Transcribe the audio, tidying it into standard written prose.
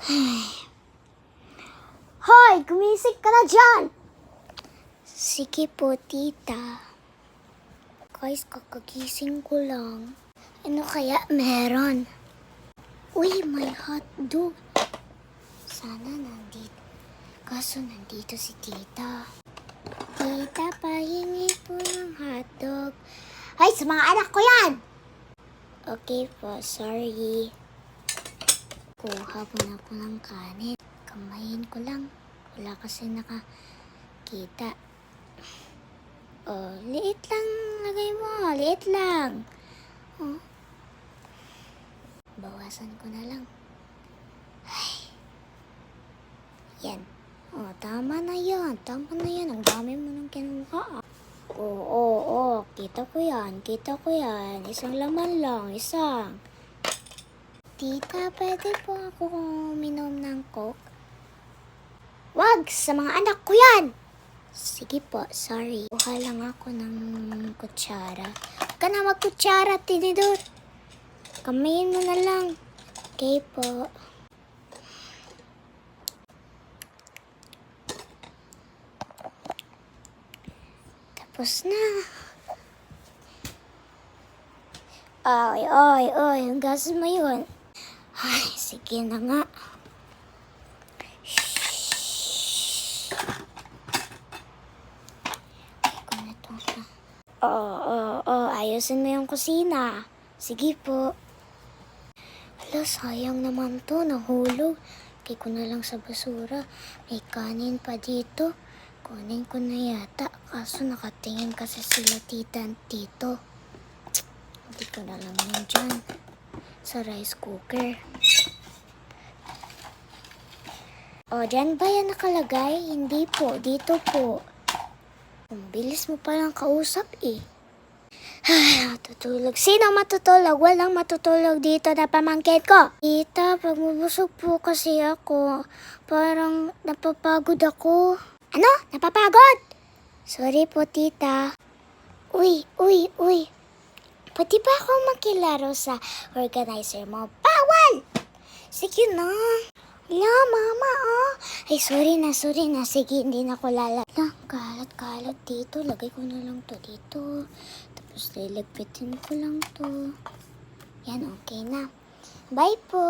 Hoy! Gumising ka na dyan! Sige po, tita. Guys, kakagising ko lang. Ano kaya meron? Uy, may hotdog. Sana nandito. Kaso nandito si tita. Tita, pahingi po ng hotdog. Ay, sa mga anak ko yan! Okay po, sorry. Kuha po na ako ng kanin. Kamayin ko lang. Wala kasi nakakita. Oh, liit lang. Lagay mo. Liit lang. Oh. Bawasan ko na lang. Ay. Yan. Oh, tama na yan. Tama na yan. Ang dami mo nang kinuha. Oo. Kita ko yan. Kita ko yan. Isang laman lang. Isang. Tita, pwede po ako uminom ng Coke? Wag! Sa mga anak ko yan! Sige po, sorry. Kuha lang ako ng kutsara. Huwag ka na magkutsara, tinidor. Kamayin mo na lang. Okay po. Tapos na. Oy. Hugasan mo yun. Ay, sige na nga. Ayusin mo yung kusina. Sige po. Hala, sayang naman to. Nahulog. Kaya ko na lang sa basura. May kanin pa dito. Kunin ko na yata. Kaso nakatingin kasi sila tita at tito. Hindi ko na lang yun dyan. Sa rice cooker. O, dyan ba yan nakalagay? Hindi po. Dito po. Ang bilis mo palang kausap eh. Ay, matutulog. Sino matutulog? Walang matutulog dito na pamangkin ko. Tita, pag mabusog po kasi ako, parang napapagod ako. Ano? Napapagod? Sorry po, tita. Uy. Pwede ba ako makilaro sa organizer mo? Bawal! Sige na. Wala, mama, oh. Ay, sorry na. Sige, hindi na ako lalala. Kalat dito. Lagay ko na lang to dito. Tapos lilagpitin ko lang to. Yan, okay na. Bye po.